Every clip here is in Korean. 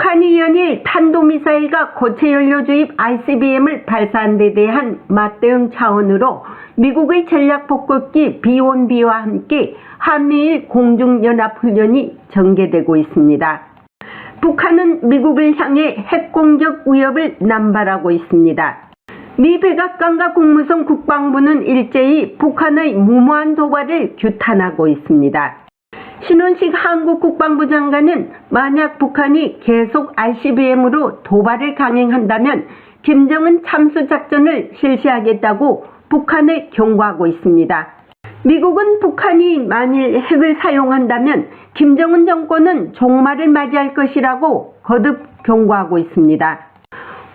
북한이 연일 탄도미사일과 고체연료 주입 ICBM을 발사한 데 대한 맞대응 차원으로 미국의 전략폭격기 B-1B와 함께 한미일 공중연합훈련이 전개되고 있습니다. 북한은 미국을 향해 핵공격 위협을 남발하고 있습니다. 미 백악관과 국무성 국방부는 일제히 북한의 무모한 도발을 규탄하고 있습니다. 신원식 한국 국방부 장관은 만약 북한이 계속 ICBM으로 도발을 강행한다면 김정은 참수작전을 실시하겠다고 북한을 경고하고 있습니다. 미국은 북한이 만일 핵을 사용한다면 김정은 정권은 종말을 맞이할 것이라고 거듭 경고하고 있습니다.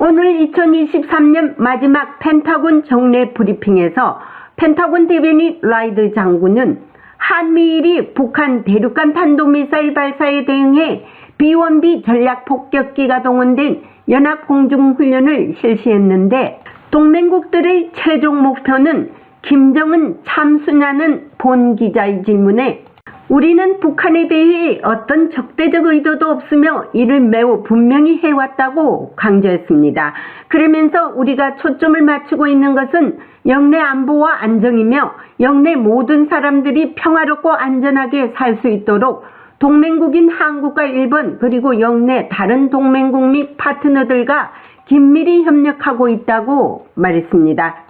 오늘 2023년 마지막 펜타곤 정례 브리핑에서 펜타곤 대변인 라이드 장군은 한미일이 북한 대륙간 탄도미사일 발사에 대응해 B-1B 전략폭격기가 동원된 연합공중훈련을 실시했는데 동맹국들의 최종 목표는 김정은 참수냐는 본 기자의 질문에 우리는 북한에 대해 어떤 적대적 의도도 없으며 이를 매우 분명히 해왔다고 강조했습니다. 그러면서 우리가 초점을 맞추고 있는 것은 영내 안보와 안정이며 영내 모든 사람들이 평화롭고 안전하게 살 수 있도록 동맹국인 한국과 일본 그리고 영내 다른 동맹국 및 파트너들과 긴밀히 협력하고 있다고 말했습니다.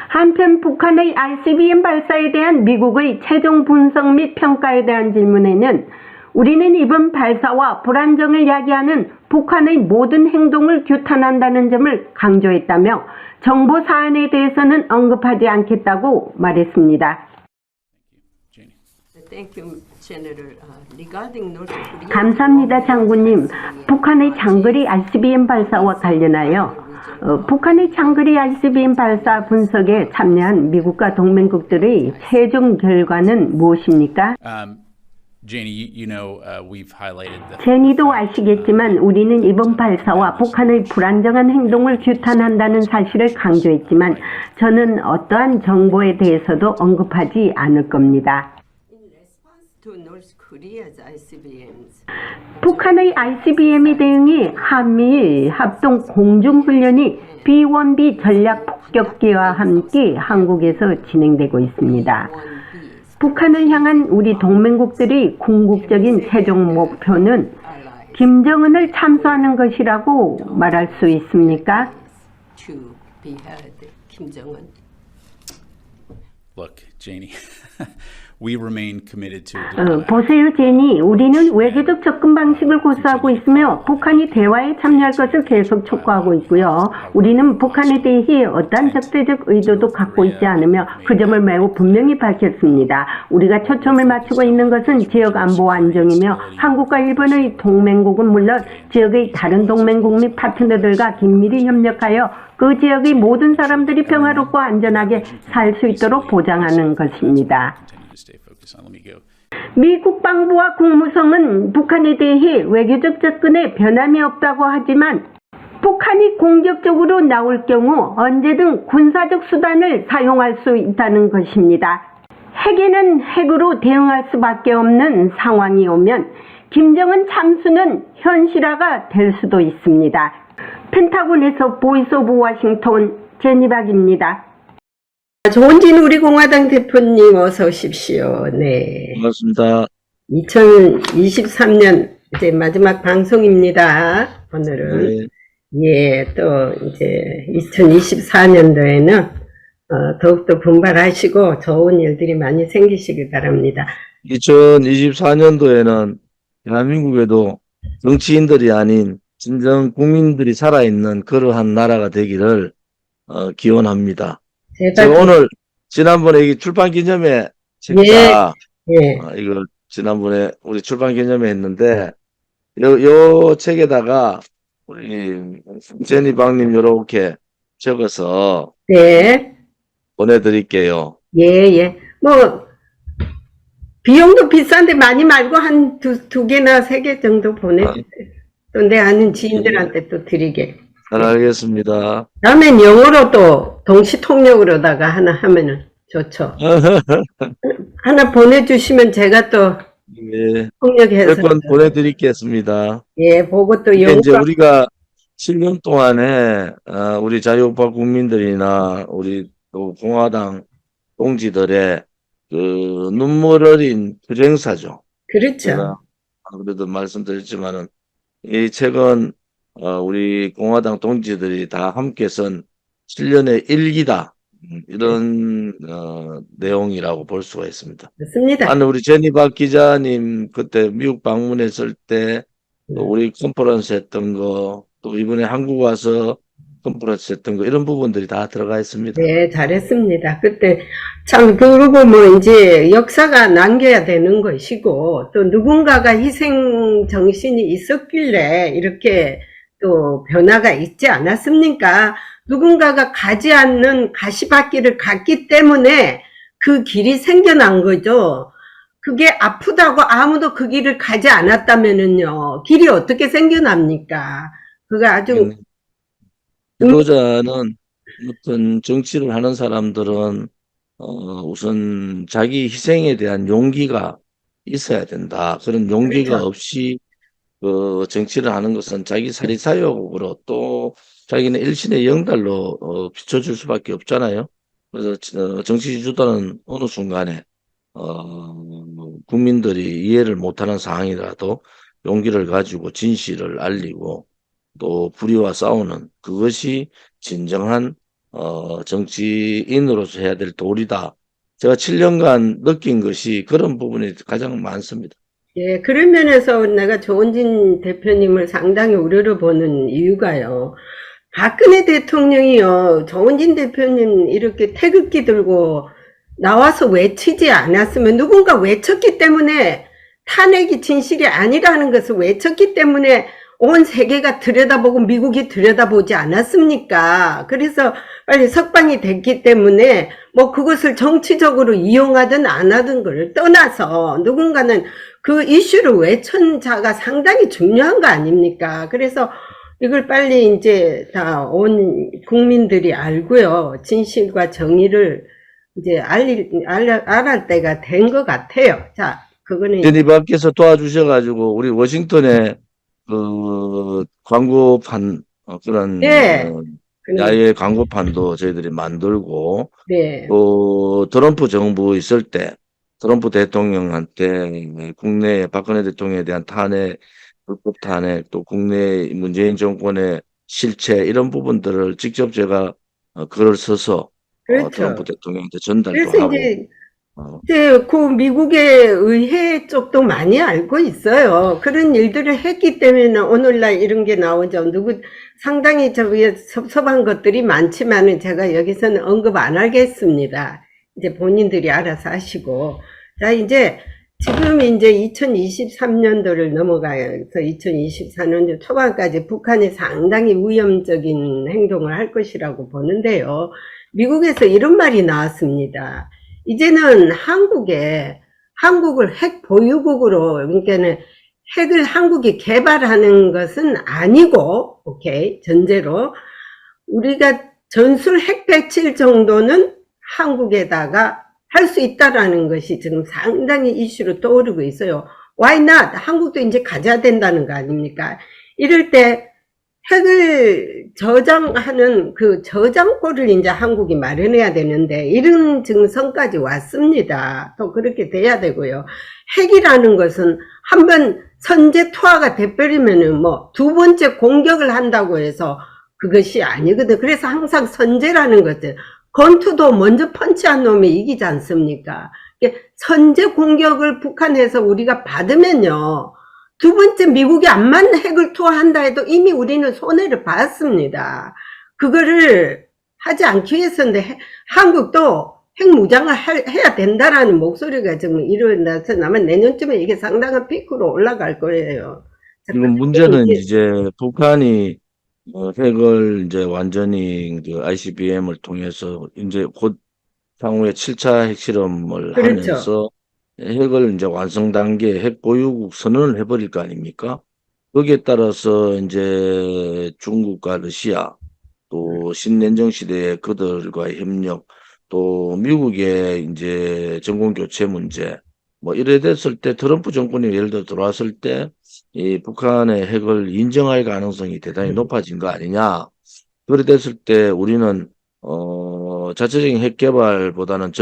한편 북한의 ICBM 발사에 대한 미국의 최종 분석 및 평가에 대한 질문에는 우리는 이번 발사와 불안정을 야기하는 북한의 모든 행동을 규탄한다는 점을 강조했다며 정보 사안에 대해서는 언급하지 않겠다고 말했습니다. 감사합니다, 장군님. 북한의 장거리 ICBM 발사와 관련하여 북한의 장거리 ICBM 발사 분석에 참여한 미국과 동맹국들의 최종 결과는 무엇입니까? 제니도 아시겠지만 우리는 이번 발사와 북한의 불안정한 행동을 규탄한다는 사실을 강조했지만 저는 어떠한 정보에 대해서도 언급하지 않을 겁니다. 북한의 ICBM에 대응해 한미일 합동 공중훈련이 B-1B 전략폭격기와 함께 한국에서 진행되고 있습니다. 북한을 향한 우리 동맹국들의 궁극적인 최종 목표는 김정은을 참수하는 것이라고 말할 수 있습니까? Look, Janie, we remain committed to. 보세요, 제니. 우리는 외교적 접근 방식을 고수하고 있으며 북한이 대화에 참여할 것을 계속 촉구하고 있고요. 우리는 북한에 대해 어떠한 적대적 의도도 갖고 있지 않으며 그 점을 매우 분명히 밝혔습니다. 우리가 초점을 맞추고 있는 것은 지역 안보와 안정이며 한국과 일본의 동맹국은 물론 지역의 다른 동맹국 및 파트너들과 긴밀히 협력하여 그 지역의 모든 사람들이 평화롭고 안전하게 살 수 있도록 보장하는 것입니다. 미 국방부와 국무성은 북한에 대해 외교적 접근에 변함이 없다고 하지만 북한이 공격적으로 나올 경우 언제든 군사적 수단을 사용할 수 있다는 것입니다. 핵에는 핵으로 대응할 수밖에 없는 상황이 오면 김정은 참수는 현실화가 될 수도 있습니다. 펜타곤에서 보이스 오브 워싱턴 제니박입니다. 조은진 우리공화당 대표님 어서 오십시오. 네. 반갑습니다. 2023년 이제 마지막 방송입니다. 오늘은. 네. 예, 또 이제 2024년도에는 더욱더 분발하시고 좋은 일들이 많이 생기시길 바랍니다. 2024년도에는 대한민국에도 정치인들이 아닌 진정 국민들이 살아있는 그러한 나라가 되기를 기원합니다. 제가 오늘 지난번에 이 출판 기념회 제가 이거 지난번에 우리 출판 기념회 했는데 요 책에다가 우리 제니박님 요렇게 적어서 보내드릴게요. 예. 뭐 비용도 비싼데 많이 말고 한 두 개나 세 개 정도 보내주세요. 또 내 아는 지인들한테 또 드리게. 잘 알겠습니다. 다음엔 영어로 또 동시 통역으로다가 하나 하면은 좋죠. 하나 보내주시면 제가 또 예, 폭력해서. 몇 건 보내드리겠습니다. 예, 보고 또 이게 이제 영광. 우리가 7년 동안에 우리 자유우파 국민들이나 우리 또 공화당 동지들의 그 눈물 어린 투쟁사죠. 그렇죠. 제가 안 그래도 말씀드렸지만은 이 책은 우리 공화당 동지들이 다 함께 쓴 7년의 일기다. 이런 내용이라고 볼 수가 있습니다. 맞습니다. 나는 우리 제니박 기자님 그때 미국 방문했을 때 또 우리 컨퍼런스 했던 거, 또 이번에 한국 와서 컨퍼런스 했던 거, 이런 부분들이 다 들어가 있습니다. 네, 잘했습니다. 그때 참 그러고 뭐 이제 역사가 남겨야 되는 것이고 또 누군가가 희생 정신이 있었길래 이렇게 또 변화가 있지 않았습니까? 누군가가 가지 않는 가시밭길을 갔기 때문에 그 길이 생겨난 거죠. 그게 아프다고 아무도 그 길을 가지 않았다면은요, 길이 어떻게 생겨납니까? 그거 아주 지도자는 어떤 정치를 하는 사람들은 우선 자기 희생에 대한 용기가 있어야 된다. 그런 용기가 그렇죠. 없이 그 정치를 하는 것은 자기 사리사욕으로 또 자기는 일신의 영달로 비춰줄 수밖에 없잖아요. 그래서 정치 지도자는 어느 순간에 국민들이 이해를 못하는 상황이라도 용기를 가지고 진실을 알리고 또 불의와 싸우는, 그것이 진정한 정치인으로서 해야 될 도리다. 제가 7년간 느낀 것이 그런 부분이 가장 많습니다. 예, 그런 면에서 내가 조은진 대표님을 상당히 우려를 보는 이유가요. 박근혜 대통령이요, 조은진 대표님 이렇게 태극기 들고 나와서 외치지 않았으면 누군가 외쳤기 때문에 탄핵이 진실이 아니라는 것을 외쳤기 때문에 온 세계가 들여다보고 미국이 들여다보지 않았습니까? 그래서 빨리 석방이 됐기 때문에 뭐 그것을 정치적으로 이용하든 안 하든 걸 떠나서 누군가는 그 이슈를 외친 자가 상당히 중요한 거 아닙니까? 그래서 이걸 빨리 이제 다 온 국민들이 알고요. 진실과 정의를 이제 알할 때가 된 것 같아요. 자, 그거는 제니박께서 도와주셔가지고 우리 워싱턴에 그 광고판 그런 예, 야외 광고판도 저희들이 만들고 네, 또 트럼프 정부 있을 때 트럼프 대통령한테 국내 박근혜 대통령에 대한 탄핵, 불법 탄핵, 또 국내 문재인 정권의 실체, 이런 부분들을 직접 제가 글을 써서 트럼프 그렇죠. 대통령한테 전달도 그래서 하고 어, 이제 그 미국의 의회 쪽도 많이 알고 있어요. 그런 일들을 했기 때문에 오늘날 이런 게 나오죠. 상당히 저 위에 섭섭한 것들이 많지만은 제가 여기서는 언급 안 하겠습니다. 이제 본인들이 알아서 하시고. 자, 이제 지금 이제 2023년도를 넘어가서 2024년도 초반까지 북한이 상당히 위험적인 행동을 할 것이라고 보는데요. 미국에서 이런 말이 나왔습니다. 이제는 한국을 핵 보유국으로, 그러니까는 핵을 한국이 개발하는 것은 아니고, 오케이, 전제로, 우리가 전술 핵 배칠 정도는 한국에다가 할 수 있다라는 것이 지금 상당히 이슈로 떠오르고 있어요. Why not? 한국도 이제 가져야 된다는 거 아닙니까? 이럴 때 핵을 저장하는 그 저장고를 이제 한국이 마련해야 되는데 이런 증선까지 왔습니다. 또 그렇게 돼야 되고요. 핵이라는 것은 한번 선제 투하가 돼버리면은 뭐 두 번째 공격을 한다고 해서 그것이 아니거든. 그래서 항상 선제라는 것은 권투도 먼저 펀치한 놈이 이기지 않습니까? 선제 공격을 북한에서 우리가 받으면요. 두 번째 미국이 암만 핵을 투하한다 해도 이미 우리는 손해를 봤습니다. 그거를 하지 않기 위해서인데 한국도 핵무장을 해야 된다라는 목소리가 지금 일어나서 아마 내년쯤에 이게 상당한 피크로 올라갈 거예요. 지금 문제는 이제 북한이 핵을 이제 완전히 그 ICBM을 통해서 이제 곧 향후에 7차 핵실험을 그렇죠. 하면서 핵을 이제 완성 단계 핵 보유국 선언을 해버릴 거 아닙니까? 거기에 따라서 이제 중국과 러시아, 또 신냉정 시대의 그들과의 협력, 또 미국의 이제 정권 교체 문제, 뭐 이래 됐을 때 트럼프 정권이 예를 들어 들어왔을 때 이 북한의 핵을 인정할 가능성이 대단히 높아진 거 아니냐. 그래 됐을 때 우리는 자체적인 핵 개발보다는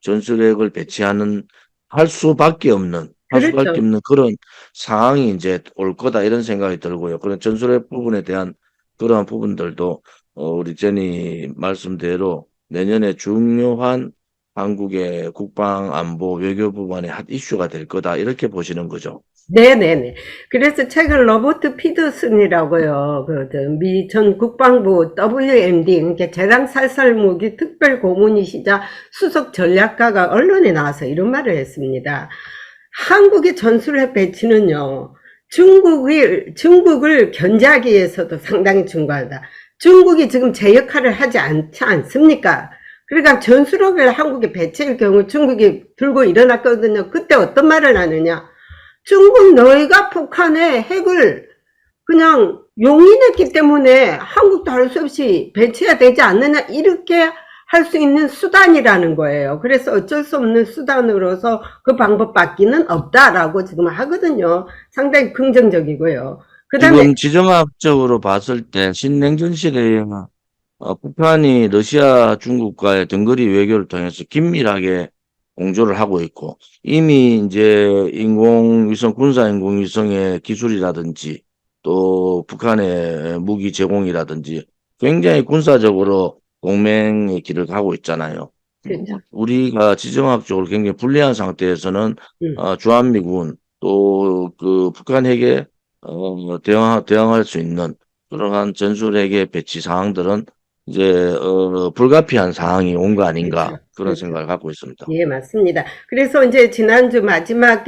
전술핵을 배치하는 할 수밖에 없는 그렇죠. 그런 상황이 이제 올 거다 이런 생각이 들고요. 그런 전술핵 부분에 대한 그러한 부분들도 우리 제니 말씀대로 내년에 중요한 한국의 국방 안보 외교 부분의 핫 이슈가 될 거다 이렇게 보시는 거죠. 네네네. 그래서 최근 로버트 피더슨이라고요. 미 전 국방부 WMD, 그러니까 재랑살살무기 특별 고문이시자 수석 전략가가 언론에 나와서 이런 말을 했습니다. 한국의 전술핵 배치는요, 중국을 견제하기 위해서도 상당히 중요하다. 중국이 지금 제 역할을 하지 않지 않습니까? 그러니까 전술핵을 한국에 배치할 경우 중국이 들고 일어났거든요. 그때 어떤 말을 하느냐? 중국 너희가 북한에 핵을 그냥 용인했기 때문에 한국도 할 수 없이 배치해야 되지 않느냐 이렇게 할 수 있는 수단이라는 거예요. 그래서 어쩔 수 없는 수단으로서 그 방법밖에는 없다라고 지금 하거든요. 상당히 긍정적이고요. 그 다음에 지금 지정학적으로 봤을 때 신냉전 시대에 북한이 러시아, 중국과의 등거리 외교를 통해서 긴밀하게 공조를 하고 있고 이미 이제 인공위성, 군사 인공위성의 기술이라든지 또 북한의 무기 제공이라든지 굉장히 군사적으로 동맹의 길을 가고 있잖아요. 그렇죠. 우리가 지정학적으로 굉장히 불리한 상태에서는 음. 주한미군 또 그 북한 핵에 대응할 수 있는 그러한 전술핵의 배치 사항들은 이제 불가피한 상황이 온 거 아닌가 그렇죠. 그런 그렇죠. 생각을 갖고 있습니다. 예, 맞습니다. 그래서 이제 지난주 마지막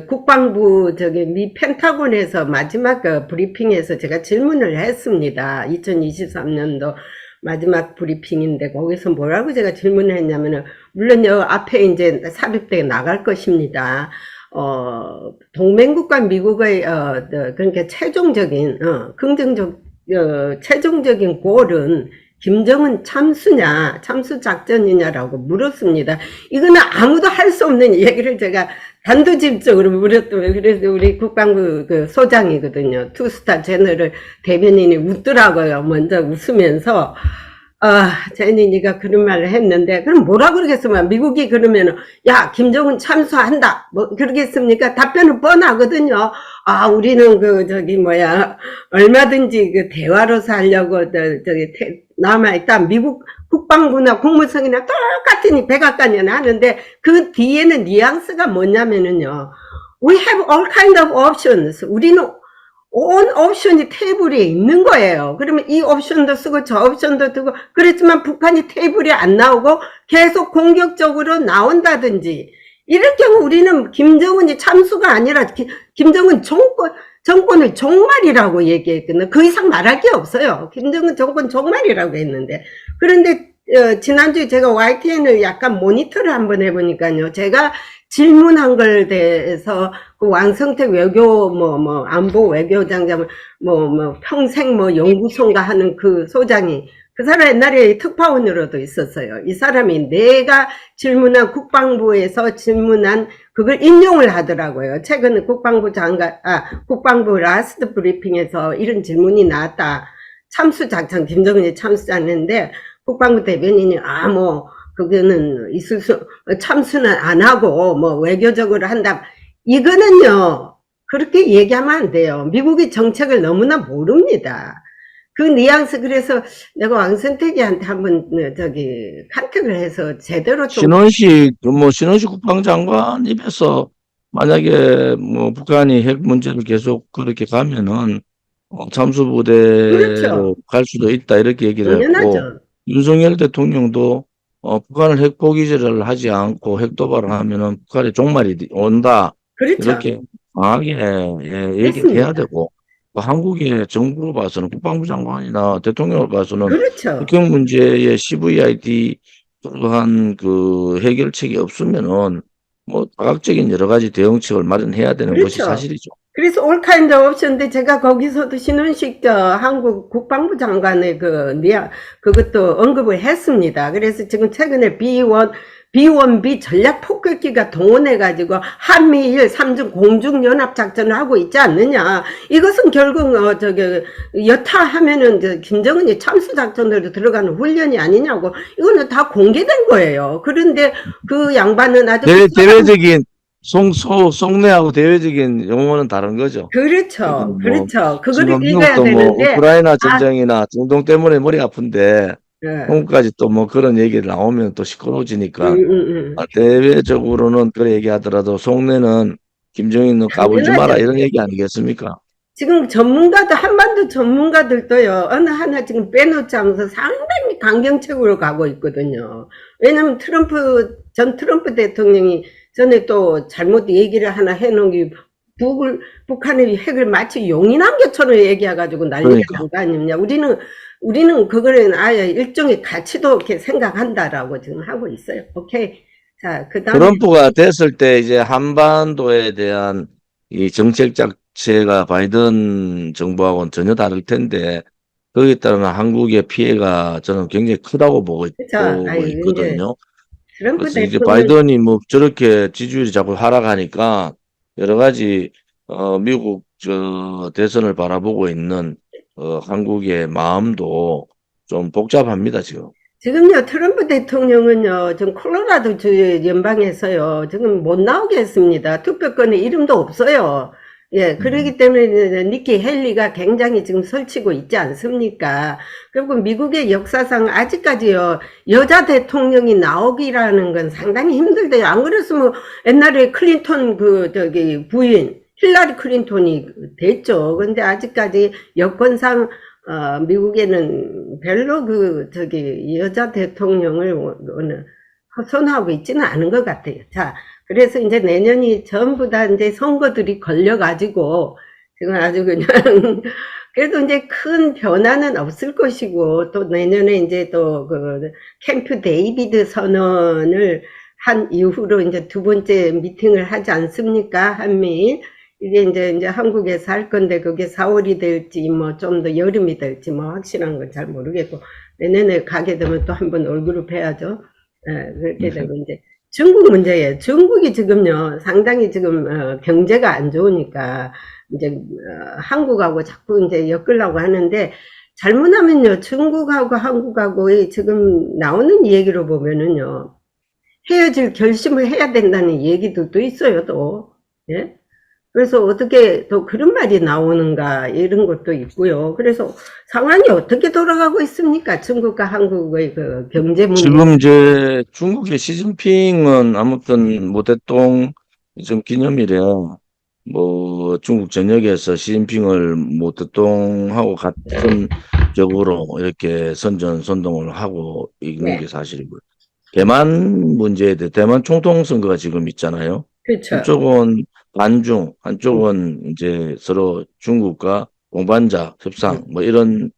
국방부 미 펜타곤에서 마지막 브리핑에서 제가 질문을 했습니다. 2023년도 마지막 브리핑인데 거기서 뭐라고 제가 질문을 했냐면은 물론 앞에 이제 삽입돼 나갈 것입니다. 동맹국과 미국의 그러니까 최종적인 최종적인 골은 김정은 참수냐, 참수 작전이냐라고 물었습니다. 이거는 아무도 할 수 없는 얘기를 제가 단도직입적으로 물었더니, 그래서 우리 국방부 소장이거든요. 투스타 제너럴 대변인이 웃더라고요. 먼저 웃으면서, 제니 네가 그런 말을 했는데, 그럼 뭐라 그러겠으면 미국이 그러면은, 야, 김정은 참수한다. 뭐, 그러겠습니까? 답변은 뻔하거든요. 우리는 얼마든지 대화로서 하려고, 남아있다. 미국 국방부나 국무성이나 똑같으니 백악관이나 하는데 그 뒤에는 뉘앙스가 뭐냐면은요. We have all kind of options. 우리는 온 옵션이 테이블에 있는 거예요. 그러면 이 옵션도 쓰고 저 옵션도 쓰고 그렇지만 북한이 테이블에 안 나오고 계속 공격적으로 나온다든지 이럴 경우 우리는 김정은이 참수가 아니라 김정은 정권을 종말이라고 얘기했거든요. 그 이상 말할 게 없어요. 김정은 정권 종말이라고 했는데. 그런데 지난주에 제가 YTN을 약간 모니터를 한번 해보니까요. 제가 질문한 걸 대해서 그 왕성택 외교 안보 외교장장 평생 연구소인가 하는 그 소장이 그 사람 옛날에 특파원으로도 있었어요. 이 사람이 내가 질문한 국방부에서 질문한 그걸 인용을 하더라고요. 최근에 국방부 라스트 브리핑에서 이런 질문이 나왔다. 참수작전, 김정은이 참수했는데 국방부 대변인이 그거는 참수는 안 하고 외교적으로 한다. 이거는요. 그렇게 얘기하면 안 돼요. 미국의 정책을 너무나 모릅니다. 그 뉘앙스 그래서 내가 왕선택이한테 한번 카톡을 해서 제대로 좀 신원식 국방장관 입에서 만약에 북한이 핵 문제를 계속 그렇게 가면은 참수부대로 그렇죠. 갈 수도 있다 이렇게 얘기를 했고 당연하죠. 윤석열 대통령도 북한을 핵 포기를 하지 않고 핵 도발을 하면은 북한의 종말이 온다 그렇죠. 이렇게 강하게 얘기를 해야 되고 한국의 정부로 봐서는 국방부 장관이나 대통령을 봐서는 그렇죠. 북핵 문제의 CVID 그러한 그 해결책이 없으면은 다각적인 여러 가지 대응책을 마련해야 되는 것이 그렇죠. 사실이죠. 그래서 all kind of option인데 제가 거기서도 신원식 한국 국방부 장관의 그것도 언급을 했습니다. 그래서 지금 최근에 B1 B1B 전략 폭격기가 동원해가지고 한미일 3중 공중연합 작전을 하고 있지 않느냐. 이것은 결국 여타 하면은 김정은이 참수 작전으로 들어가는 훈련이 아니냐고. 이거는 다 공개된 거예요. 그런데 그 양반은 아주 대외적인 속내하고 대외적인 용어는 다른 거죠. 그렇죠. 뭐 그렇죠. 그거를 지금 읽어야 미국도 뭐 되는데 우크라이나 전쟁이나 중동 때문에 머리 아픈데 예. 한국까지 또 뭐 그런 얘기를 나오면 또 시끄러워지니까 대외적으로는 그래 얘기하더라도 속내는 김정인 너 까불지 마라 당연하죠. 이런 얘기 아니겠습니까? 지금 한반도 전문가들도요, 어느 하나 지금 빼놓지 않고서 상당히 강경책으로 가고 있거든요. 왜냐면 전 트럼프 대통령이 전에 또 잘못 얘기를 하나 해놓은 게 북한의 핵을 마치 용인함교처럼 얘기해가지고 난리가 그러니까. 난 거 아니냐. 우리는 그거는 아예 일종의 가치도 이렇게 생각한다라고 지금 하고 있어요. 오케이. 자, 그 다음에. 트럼프가 됐을 때 이제 한반도에 대한 이 정책 자체가 바이든 정부하고는 전혀 다를 텐데 거기에 따르면 한국의 피해가 저는 굉장히 크다고 보고 그쵸. 아니, 이제 있거든요. 트럼프 그래서 이제 대통령, 바이든이 뭐 저렇게 지지율이 자꾸 하락하니까 여러 가지 미국 대선을 바라보고 있는 한국의 마음도 좀 복잡합니다 지금. 지금요, 트럼프 대통령은요, 지금 콜로라도 주 연방에서요, 지금 못 나오게 했습니다. 투표권에 이름도 없어요. 예, 그러기 때문에 니키 헬리가 굉장히 지금 설치고 있지 않습니까? 그리고 미국의 역사상 아직까지요, 여자 대통령이 나오기라는 건 상당히 힘들대요. 안 그랬으면 옛날에 클린턴 부인, 힐러리 클린턴이 됐죠. 근데 아직까지 여건상 미국에는 별로 여자 대통령을 선호하고 있지는 않은 것 같아요. 자, 그래서 이제 내년이 전부 다 이제 선거들이 걸려가지고, 지금 아주 그냥, 그래도 이제 큰 변화는 없을 것이고, 또 내년에 이제 캠프 데이비드 선언을 한 이후로 이제 두 번째 미팅을 하지 않습니까? 한미일. 이게 이제 한국에서 할 건데 그게 4월이 될지 뭐 좀 더 여름이 될지 뭐 확실한 건 잘 모르겠고 내년에 가게 되면 또 한번 얼굴을 뵈야죠. 예, 그렇게 되고 이제 중국 문제예요. 중국이 지금요 상당히 지금 경제가 안 좋으니까 이제 한국하고 자꾸 이제 엮으려고 하는데 잘못하면요 중국하고 한국하고 지금 나오는 얘기로 보면은요 헤어질 결심을 해야 된다는 얘기도 있어요 또. 예? 그래서 어떻게 또 그런 말이 나오는가 이런 것도 있고요. 그래서 상황이 어떻게 돌아가고 있습니까? 중국과 한국의 그 경제 문제. 지금 이제 중국의 시진핑은 아무튼 모대동 좀 기념일에 뭐 중국 전역에서 시진핑을 모대동하고 같은 격으로 이렇게 선동을 하고 있는 네. 게 사실이고요. 대만 문제에 대해 대만 총통 선거가 지금 있잖아요. 그렇죠. 한쪽은 반중, 한쪽은 이제 서로 중국과 동반자 협상 뭐 이런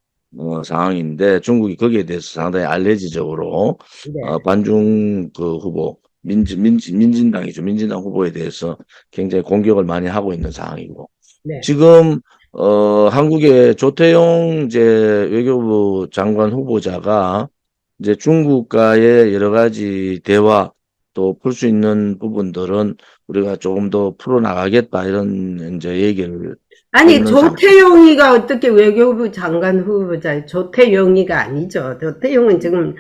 상황인데 중국이 거기에 대해서 상당히 알레지적으로 네. 반중 그 후보 민진당이죠. 민진당 후보에 대해서 굉장히 공격을 많이 하고 있는 상황이고 네. 지금 한국의 조태용 이제 외교부 장관 후보자가 이제 중국과의 여러 가지 대화 또 풀 수 있는 부분들은 우리가 조금 더 풀어나가겠다 이런 이제 얘기를 아니 하는 조태용이가 어떻게 외교부 장관 후보자 조태용이가 아니죠. 조태용은 지금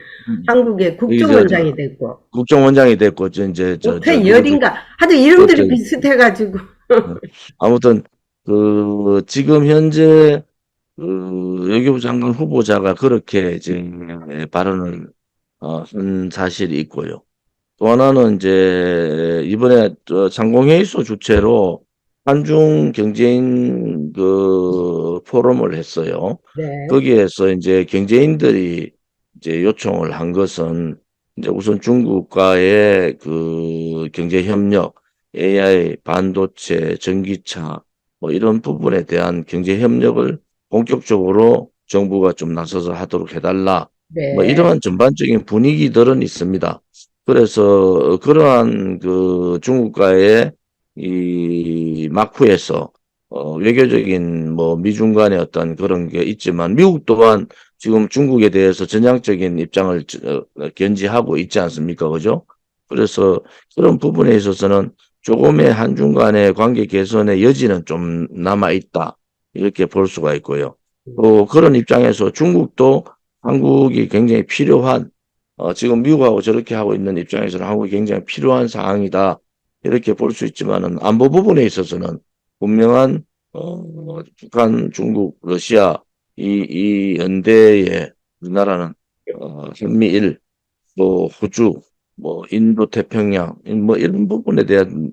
한국의 국정원장이 됐고 국정원장이 됐고 이제 조태열인가 하여튼 이름들이 비슷해가지고 아무튼 그 지금 현재 그 외교부 장관 후보자가 그렇게 이제 발언을 한 사실이 있고요. 또 하나는 이제 이번에 상공회의소 주최로 한중 경제인 그 포럼을 했어요. 네. 거기에서 이제 경제인들이 이제 요청을 한 것은 이제 우선 중국과의 그 경제 협력, AI, 반도체, 전기차 뭐 이런 부분에 대한 경제 협력을 본격적으로 정부가 좀 나서서 하도록 해달라. 네. 뭐 이러한 전반적인 분위기들은 있습니다. 그래서 그러한 그 중국과의 이 마쿠에서 외교적인 뭐 미중 간의 어떤 그런 게 있지만 미국 또한 지금 중국에 대해서 전향적인 입장을 견지하고 있지 않습니까? 그죠? 그래서 그런 부분에 있어서는 조금의 한중 간의 관계 개선의 여지는 좀 남아있다. 이렇게 볼 수가 있고요. 또 그런 입장에서 중국도 한국이 굉장히 필요한, 지금 미국하고 저렇게 하고 있는 입장에서는 한국이 굉장히 필요한 상황이다. 이렇게 볼 수 있지만은 안보 부분에 있어서는 분명한, 북한, 중국, 러시아, 이 연대에 우리나라는, 한미일, 뭐 호주, 뭐 인도 태평양, 뭐 이런 부분에 대한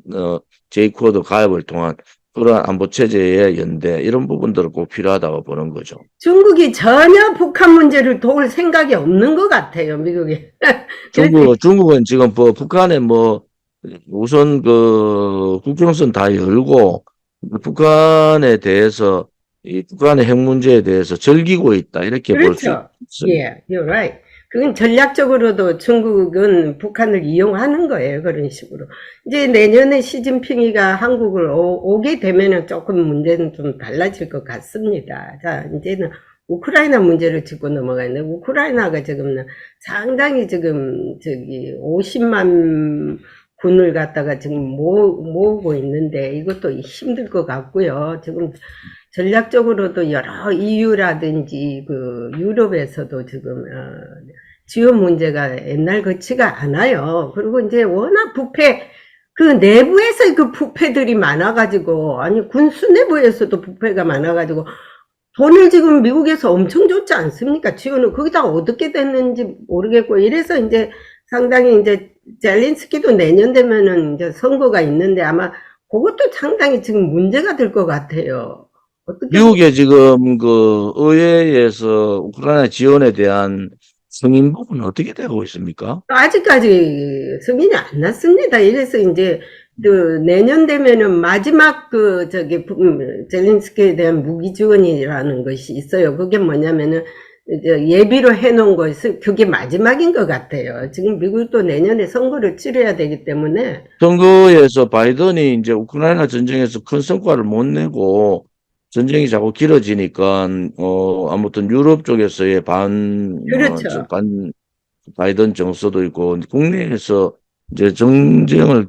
제이쿼드 가입을 통한 그러한 안보 체제의 연대 이런 부분들을 꼭 필요하다고 보는 거죠. 중국이 전혀 북한 문제를 도울 생각이 없는 것 같아요, 미국이. 중국은 지금 뭐 북한에 뭐 우선 그 국경선 다 열고 북한에 대해서 이 북한의 핵 문제에 대해서 즐기고 있다 이렇게 볼 수 그렇죠. 있습니다. 예, you're right. 그건 전략적으로도 중국은 북한을 이용하는 거예요, 그런 식으로. 이제 내년에 시진핑이가 한국을 오게 되면은 조금 문제는 좀 달라질 것 같습니다. 자, 이제는 우크라이나 문제를 짚고 넘어가는데, 우크라이나가 지금 상당히 지금 50만 군을 갖다가 지금 모으고 있는데, 이것도 힘들 것 같고요. 지금 전략적으로도 여러 EU라든지 그 유럽에서도 지금 지원 문제가 옛날 같지가 않아요. 그리고 이제 워낙 부패 그 내부에서 그 부패들이 많아가지고 아니 군수 내부에서도 부패가 많아가지고 돈을 지금 미국에서 엄청 줬지 않습니까? 지원을 거기다 어떻게 됐는지 모르겠고 이래서 이제 상당히 이제 젤린스키도 내년 되면은 이제 선거가 있는데 아마 그것도 상당히 지금 문제가 될 것 같아요. 미국의 지금 그 의회에서 우크라이나 지원에 대한 승인 부분은 어떻게 되고 있습니까? 아직까지 승인이 안 났습니다. 이래서 이제 그 내년 되면은 마지막 젤린스키에 대한 무기 지원이라는 것이 있어요. 그게 뭐냐면은 이제 예비로 해놓은 것이 그게 마지막인 것 같아요. 지금 미국도 내년에 선거를 치러야 되기 때문에 선거에서 바이든이 이제 우크라이나 전쟁에서 큰 성과를 못 내고 전쟁이 자꾸 길어지니까 아무튼 유럽 쪽에서의 그렇죠. 바이든 정서도 있고 국내에서 이제 정쟁을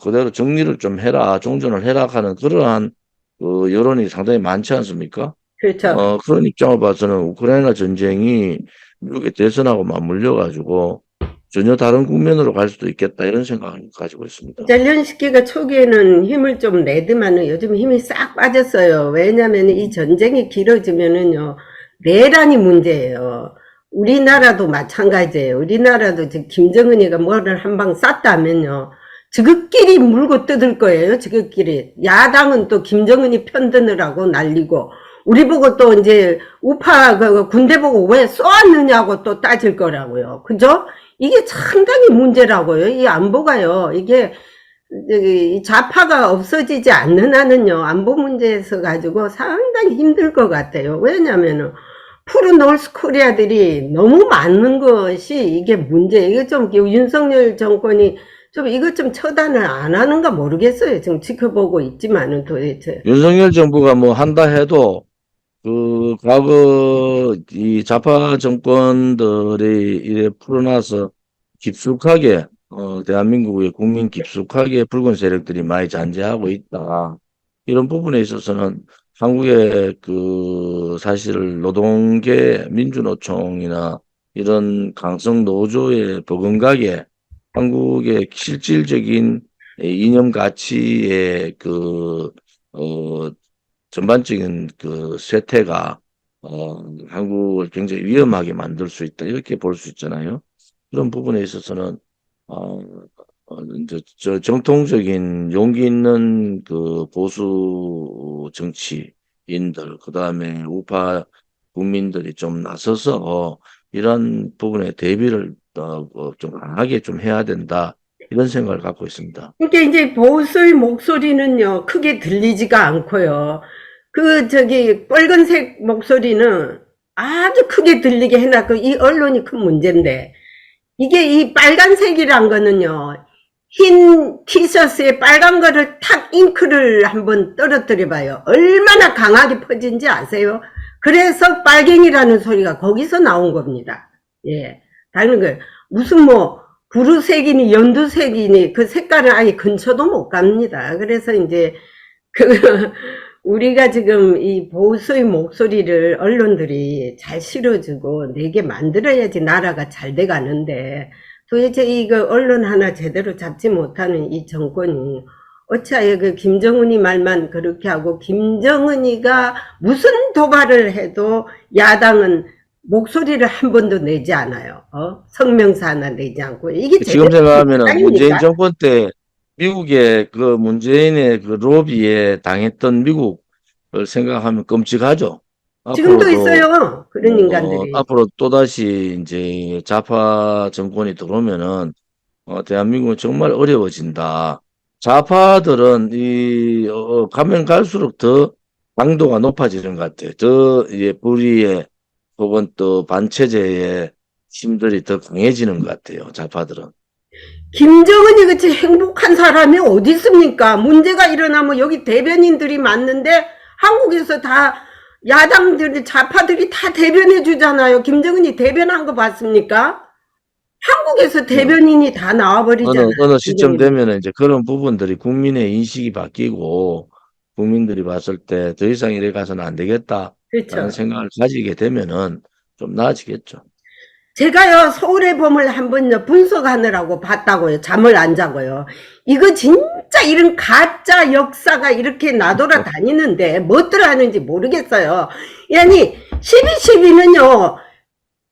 그대로 정리를 좀 해라, 종전을 해라 하는 그러한 그 여론이 상당히 많지 않습니까? 그렇죠. 그런 입장을 봐서는 우크라이나 전쟁이 미국의 대선하고 맞물려 가지고 전혀 다른 국면으로 갈 수도 있겠다 이런 생각을 가지고 있습니다. 젤렌스키가 초기에는 힘을 좀 내더만은 요즘 힘이 싹 빠졌어요. 왜냐면 이 전쟁이 길어지면은요, 내란이 문제예요. 우리나라도 마찬가지예요. 우리나라도 지금 김정은이가 뭐를 한 방 쐈다면요, 지극끼리 물고 뜯을 거예요. 지극끼리. 야당은 또 김정은이 편드느라고 난리고, 우리 보고 또 이제 우파 군대 보고 왜 쏘았느냐고 또 따질 거라고요. 그죠? 이게 상당히 문제라고요. 이 안보가요. 이게 좌파가 없어지지 않는 한은요. 안보 문제에서 가지고 상당히 힘들 것 같아요. 왜냐면은 프로 노스 코리아들이 너무 많은 것이 이게 문제. 이게 좀 윤석열 정권이 좀 이것 좀 처단을 안 하는가 모르겠어요. 지금 지켜보고 있지만은 도대체. 윤석열 정부가 뭐 한다 해도 그 과거 이 좌파 정권들이 이래 풀어놔서 깊숙하게 대한민국의 국민 깊숙하게 붉은 세력들이 많이 잔재하고 있다. 이런 부분에 있어서는 한국의 그 사실 노동계 민주노총이나 이런 강성 노조의 버금가게 한국의 실질적인 이념 가치의 전반적인 그 쇠퇴가 한국을 굉장히 위험하게 만들 수 있다 이렇게 볼 수 있잖아요. 그런 부분에 있어서는 이제 정통적인 용기 있는 그 보수 정치인들 그다음에 우파 국민들이 좀 나서서 이런 부분에 대비를 좀 강하게 좀 해야 된다 이런 생각을 갖고 있습니다. 그러니까 이제 보수의 목소리는요 크게 들리지가 않고요. 빨간색 목소리는 아주 크게 들리게 해놨고 이 언론이 큰 문제인데 이게 이 빨간색이란 거는요 흰 티셔츠에 빨간 거를 탁 잉크를 한번 떨어뜨려 봐요. 얼마나 강하게 퍼진지 아세요? 그래서 빨갱이라는 소리가 거기서 나온 겁니다. 예. 다른 거 무슨 구루색이니 연두색이니 그 색깔은 아예 근처도 못 갑니다. 그래서 이제 그 우리가 지금 이 보수의 목소리를 언론들이 잘 실어주고 내게 만들어야지 나라가 잘 돼가는데 도대체 이거 언론 하나 제대로 잡지 못하는 이 정권이 어찌하여 그 김정은이 말만 그렇게 하고 김정은이가 무슨 도발을 해도 야당은 목소리를 한 번도 내지 않아요. 성명서 하나 내지 않고 이게 지금 생각하면은 아닙니까? 문재인 정권 때 미국의 그 문재인의 그 로비에 당했던 미국을 생각하면 끔찍하죠. 지금도 앞으로도 있어요. 그런 인간들이. 앞으로 또다시 이제 좌파 정권이 들어오면은 대한민국은 정말 어려워진다. 좌파들은 가면 갈수록 더 강도가 높아지는 것 같아요. 더 이제 불의의 혹은 또 반체제의 힘들이 더 강해지는 것 같아요. 좌파들은. 김정은이 그치 행복한 사람이 어디 있습니까? 문제가 일어나면 여기 대변인들이 많는데 한국에서 다 야당들이 좌파들이 다 대변해 주잖아요. 김정은이 대변한 거 봤습니까? 한국에서 대변인이 다 나와버리잖아요. 어느 시점 김정은이. 되면은 이제 그런 부분들이 국민의 인식이 바뀌고 국민들이 봤을 때 더 이상 이래 가서는 안 되겠다라는 그렇죠. 생각을 가지게 되면은 좀 나아지겠죠. 제가요 서울의 봄을 한번요 분석하느라고 봤다고요. 잠을 안 자고요. 이거 진짜 이런 가짜 역사가 이렇게 나돌아다니는데 뭐들 하는지 모르겠어요. 아니 12.12는요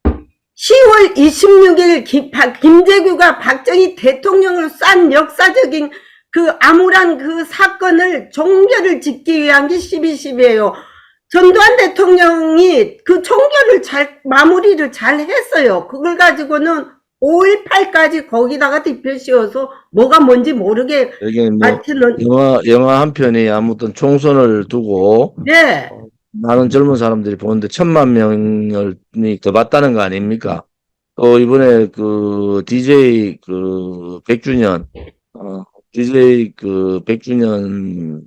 10월 26일 김재규가 박정희 대통령을 싼 역사적인 그 암울한 그 사건을 종결을 짓기 위한 게 12.12예요. 전두환 대통령이 그 종결을 마무리를 잘 했어요. 그걸 가지고는 5.18까지 거기다가 뒤표 씌워서 뭐가 뭔지 모르게 여기 뭐 마치는. 영화 한 편이 아무튼 총선을 두고 네. 많은 젊은 사람들이 보는데 1,000만 명이 더 봤다는 거 아닙니까? 또 이번에 그 DJ 그 100주년 DJ 그 100주년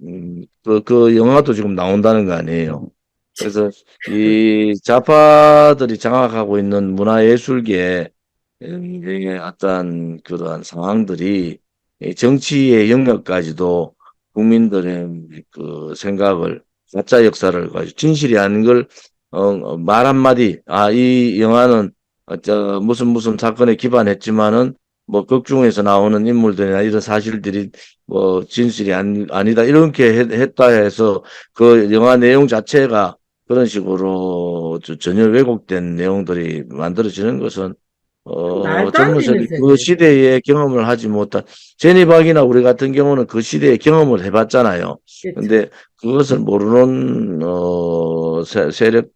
그 영화도 지금 나온다는 거 아니에요. 그래서 이 좌파들이 장악하고 있는 문화예술계의 어떤 그러한 상황들이 정치의 영역까지도 국민들의 그 생각을 가짜 역사를 가지고 진실이 아닌 걸 말 한마디 이 영화는 무슨 사건에 기반했지만은 뭐 극중에서 나오는 인물들이나 이런 사실들이 뭐 진실이 아니다 이렇게 했다 해서 그 영화 내용 자체가 그런 식으로 전혀 왜곡된 내용들이 만들어지는 것은 말도 안 젊은 세대 되는 그 소리. 시대에 경험을 하지 못한 제니박이나 우리 같은 경우는 그 시대에 경험을 해봤잖아요. 근데 그것을 모르는 세력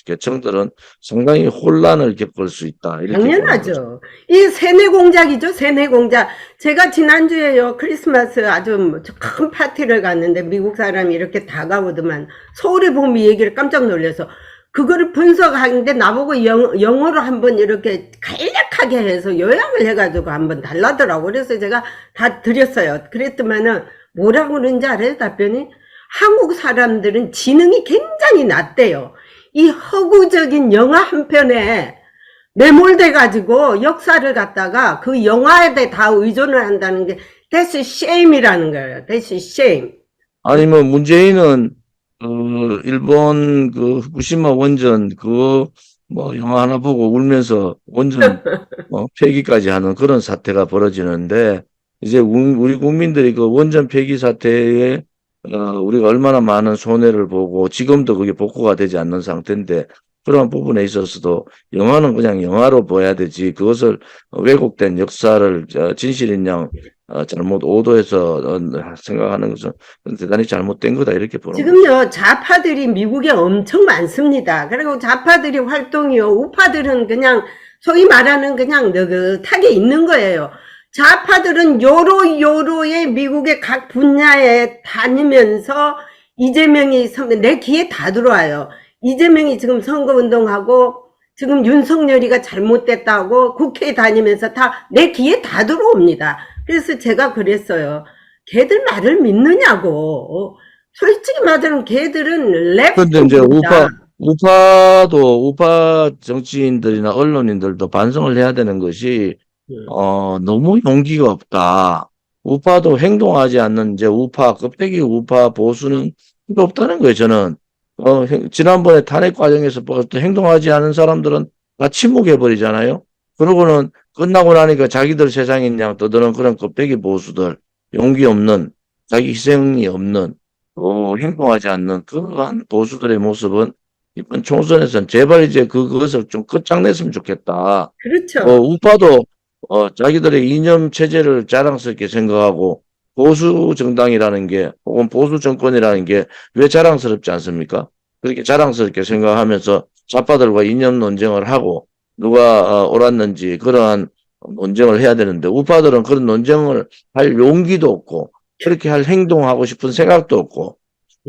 계층들은 상당히 혼란을 겪을 수 있다. 이렇게 보는 거죠. 당연하죠. 이 세뇌 공작이죠. 세뇌 공작. 제가 지난주에요 크리스마스 아주 큰 파티를 갔는데 미국 사람이 이렇게 다가오더만 서울의 봄이 얘기를 깜짝 놀라서 그거를 분석하는데 나보고 영어로 한번 이렇게 간략하게 해서 요약을 해가지고 한번 달라더라고. 그래서 제가 다 드렸어요. 그랬더만은 뭐라고 그러는지 알아요? 답변이? 한국 사람들은 지능이 굉장히 낮대요. 이 허구적인 영화 한 편에 매몰돼가지고 역사를 갖다가 그 영화에 다 의존을 한다는 게 that's shame이라는 거예요. that's shame. 아니 뭐 문재인은 일본 그 후쿠시마 원전 그거 뭐 영화 하나 보고 울면서 원전 폐기까지 하는 그런 사태가 벌어지는데 이제 우리 국민들이 그 원전 폐기 사태에 우리가 얼마나 많은 손해를 보고 지금도 그게 복구가 되지 않는 상태인데 그런 부분에 있어서도 영화는 그냥 영화로 봐야 되지 그것을 왜곡된 역사를 진실인 양 잘못 오도해서 생각하는 것은 대단히 잘못된 거다 이렇게 보는 거죠. 지금요 좌파들이 미국에 엄청 많습니다. 그리고 좌파들이 활동이요 우파들은 그냥 소위 말하는 그냥 느긋하게 있는 거예요. 좌파들은 요로의 미국의 각 분야에 다니면서 이재명이 내 귀에 다 들어와요. 이재명이 지금 선거운동하고 지금 윤석열이가 잘못됐다고 국회에 다니면서 다 내 귀에 다 들어옵니다. 그래서 제가 그랬어요. 걔들 말을 믿느냐고. 솔직히 말하면 걔들은 근데 이제 랩입니다. 우파 정치인들이나 언론인들도 반성을 해야 되는 것이 너무 용기가 없다. 우파도 행동하지 않는 이제 우파, 껍데기 우파 보수는 필요 없다는 거예요, 저는. 지난번에 탄핵 과정에서 또 행동하지 않은 사람들은 다 침묵해버리잖아요. 그러고는 끝나고 나니까 자기들 세상인 양 떠드는 그런 껍데기 보수들, 용기 없는, 자기 희생이 없는, 행동하지 않는 그러한 보수들의 모습은 이번 총선에서는 제발 이제 그것을 좀 끝장냈으면 좋겠다. 그렇죠. 우파도 자기들의 이념 체제를 자랑스럽게 생각하고 보수 정당이라는 게 혹은 보수 정권이라는 게 왜 자랑스럽지 않습니까? 그렇게 자랑스럽게 생각하면서 좌파들과 이념 논쟁을 하고 누가 옳았는지 그러한 논쟁을 해야 되는데 우파들은 그런 논쟁을 할 용기도 없고 그렇게 할 행동하고 싶은 생각도 없고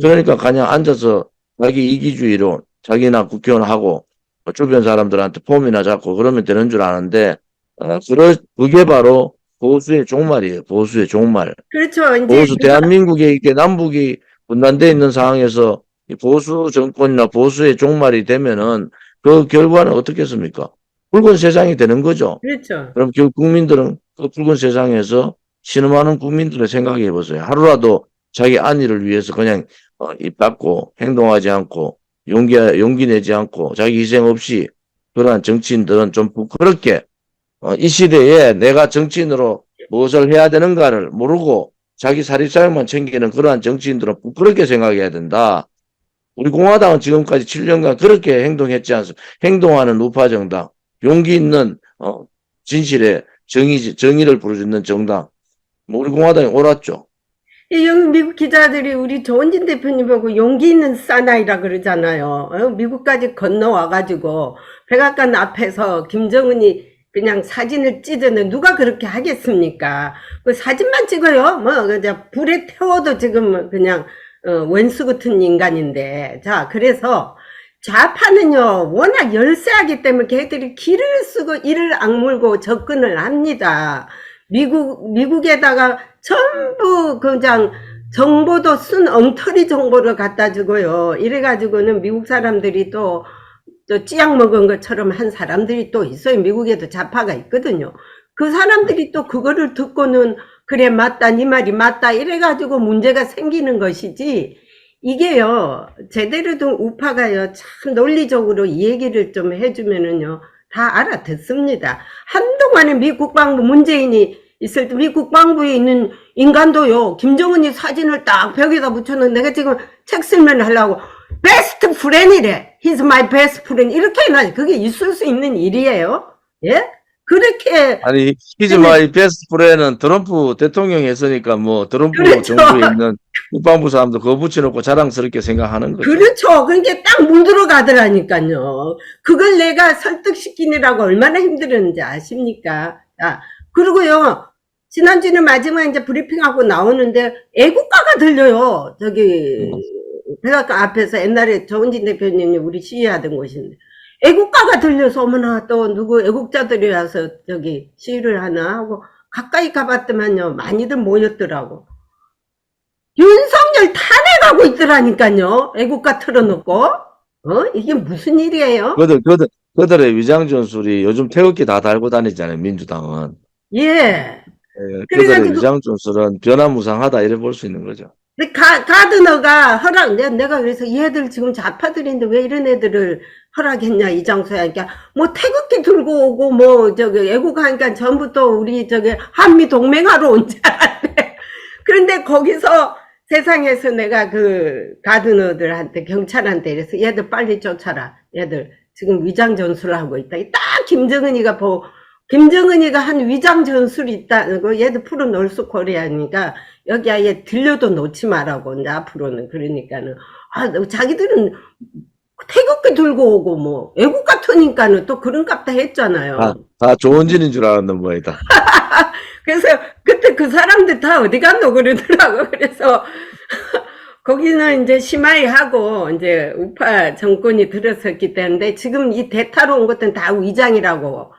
그러니까 그냥 앉아서 자기 이기주의로 자기나 국회의원하고 주변 사람들한테 폼이나 잡고 그러면 되는 줄 아는데 그게 바로 보수의 종말이에요. 보수의 종말. 그렇죠. 이제 보수 대한민국에 이렇게 남북이 분단되어 있는 상황에서 이 보수 정권이나 보수의 종말이 되면은 그 결과는 어떻겠습니까? 붉은 세상이 되는 거죠. 그렇죠. 그럼 결국 국민들은 그 붉은 세상에서 신음하는 국민들을 생각해 보세요. 하루라도 자기 안위를 위해서 그냥 입 닫고 행동하지 않고 용기 내지 않고 자기 희생 없이 그러한 정치인들은 좀 부끄럽게 이 시대에 내가 정치인으로 무엇을 해야 되는가를 모르고 자기 사립사역만 챙기는 그러한 정치인들은 부끄럽게 생각해야 된다. 우리 공화당은 지금까지 7년간 그렇게 행동했지 않습니까? 행동하는 우파 정당, 용기 있는 진실의 정의를 부르짖는 정당. 뭐 우리 공화당이 옳았죠. 이 여기 미국 기자들이 우리 조원진 대표님 보고 용기 있는 사나이라 그러잖아요. 미국까지 건너와가지고 백악관 앞에서 김정은이 그냥 사진을 찢어내 누가 그렇게 하겠습니까? 그 사진만 찍어요. 뭐 그냥 불에 태워도 지금 그냥 원수 같은 인간인데. 자, 그래서 좌파는요 워낙 열세하기 때문에 걔들이 길을 쓰고 이를 악물고 접근을 합니다. 미국에다가 전부 그냥 정보도 쓴 엉터리 정보를 갖다 주고요. 이래가지고는 미국 사람들이 또 찌약 먹은 것처럼 한 사람들이 또 있어요. 미국에도 좌파가 있거든요. 그 사람들이 또 그거를 듣고는 그래 맞다 네 말이 맞다 이래가지고 문제가 생기는 것이지 이게요 제대로 된 우파가요 참 논리적으로 이 얘기를 좀 해주면은요 다 알아듣습니다. 한동안에 미 국방부 문재인이 있을 때 미 국방부에 있는 인간도요 김정은이 사진을 딱 벽에다 붙여놓은 내가 지금 책 쓰면 하려고 베스트 프렌이래. He's my best friend. 이렇게 해놔. 그게 있을 수 있는 일이에요. 예? 그렇게. 아니, He's my best friend은 트럼프 대통령이 했으니까 뭐 트럼프 그렇죠. 정부에 있는 국방부 사람도 그거 붙여놓고 자랑스럽게 생각하는 거죠. 그렇죠. 그게 딱 물들어 가더라니까요. 그걸 내가 설득시키느라고 얼마나 힘들었는지 아십니까? 자, 그리고요. 지난주는 마지막 이제 브리핑하고 나오는데 애국가가 들려요. 저기 백악관 앞에서 옛날에 조은진 대표님이 우리 시위하던 곳인데 애국가가 들려서 어머나 또 누구 애국자들이 와서 저기 시위를 하나 하고 가까이 가봤더만요 많이들 모였더라고. 윤석열 탄핵하고 있더라니까요. 애국가 틀어놓고 이게 무슨 일이에요? 그들의 위장 전술이 요즘 태극기 다 달고 다니잖아요. 민주당은. 예. 그들의 위장 전술은 변화무쌍하다 이래 볼 수 있는 거죠. 가드너가 내가 그래서 얘들 지금 좌파들인데 왜 이런 애들을 허락했냐 이 장소에 하니까 뭐 태극기 들고 오고 뭐 저기 애국하니까 전부 또 우리 저기 한미 동맹하러 온 줄 알았네. 그런데 거기서 세상에서 내가 그 가드너들한테 경찰한테 이래서 얘들 빨리 쫓아라. 얘들 지금 위장 전술을 하고 있다. 딱 김정은이가 한 위장 전술이 있다는 거 얘들 풀어놓을 수 코리아니까 여기 아예 들려도 놓지 말라고 이제 앞으로는 그러니까는 자기들은 태극기 들고 오고 뭐 애국 같으니까는 또 그런 값다 했잖아요. 다 조원진인 줄 알았는 모양이다. 그래서 그때 그 사람들 다 어디 갔노 그러더라고. 그래서 거기는 이제 심하이하고 이제 우파 정권이 들어섰기 때문에 지금 이 대타로 온 것들은 다 위장이라고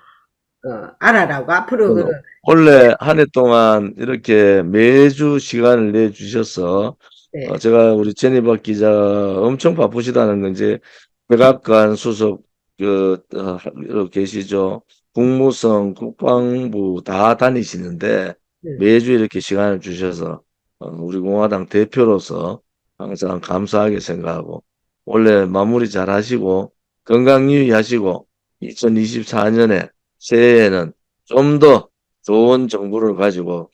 알아라고 앞으로 원래 한 해 동안 이렇게 매주 시간을 내주셔서 네. 제가 우리 제니박 기자 엄청 바쁘시다는 건 이제 백악관 수석 계시죠. 국무성, 국방부 다 다니시는데 네. 매주 이렇게 시간을 주셔서 우리 공화당 대표로서 항상 감사하게 생각하고 원래 마무리 잘 하시고 건강 유의하시고 2024년에 새해에는 좀 더 좋은 정부를 가지고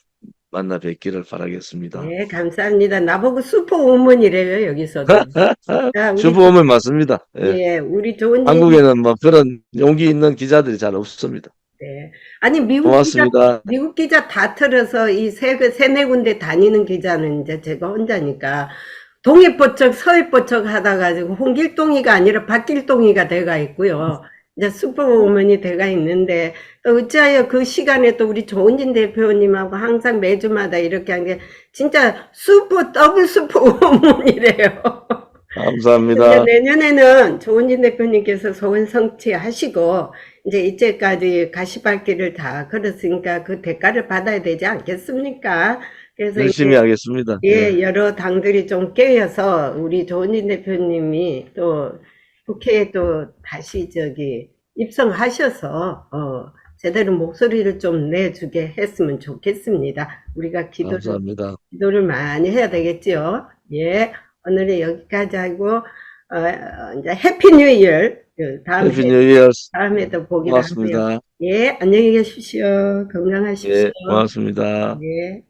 만나 뵙기를 바라겠습니다. 네, 감사합니다. 나보고 슈퍼우먼이래요, 여기서도. 자, 우리, 슈퍼우먼 맞습니다. 예. 예, 우리 좋은 일, 한국에는 뭐 그런 용기 있는 기자들이 잘 없습니다. 네. 아니, 고맙습니다. 미국 기자 다 틀어서 이 세네 군데 다니는 기자는 이제 제가 혼자니까 동해포척, 서해포척 하다 가지고 홍길동이가 아니라 박길동이가 돼가 있고요. 이제 슈퍼우먼이 돼가 있는데 또 어찌하여 그 시간에 또 우리 조은진 대표님하고 항상 매주마다 이렇게 한 게 진짜 더블 슈퍼우먼이래요. 감사합니다. 이제 내년에는 조은진 대표님께서 소원 성취하시고 이제 이제까지 가시밭길을 다 걸었으니까 그 대가를 받아야 되지 않겠습니까? 그래서 열심히 이제 하겠습니다. 예, 여러 당들이 좀 깨어서 우리 조은진 대표님이 또 국회에 또 다시 입성하셔서 제대로 목소리를 좀 내주게 했으면 좋겠습니다. 우리가 감사합니다. 기도를 많이 해야 되겠죠. 예, 오늘은 여기까지 하고 이제 해피 뉴 이어 해피 뉴 이어. 다음에도 보기로 하고요. 고맙습니다. 예, 안녕히 계십시오. 건강하십시오. 예, 고맙습니다. 예.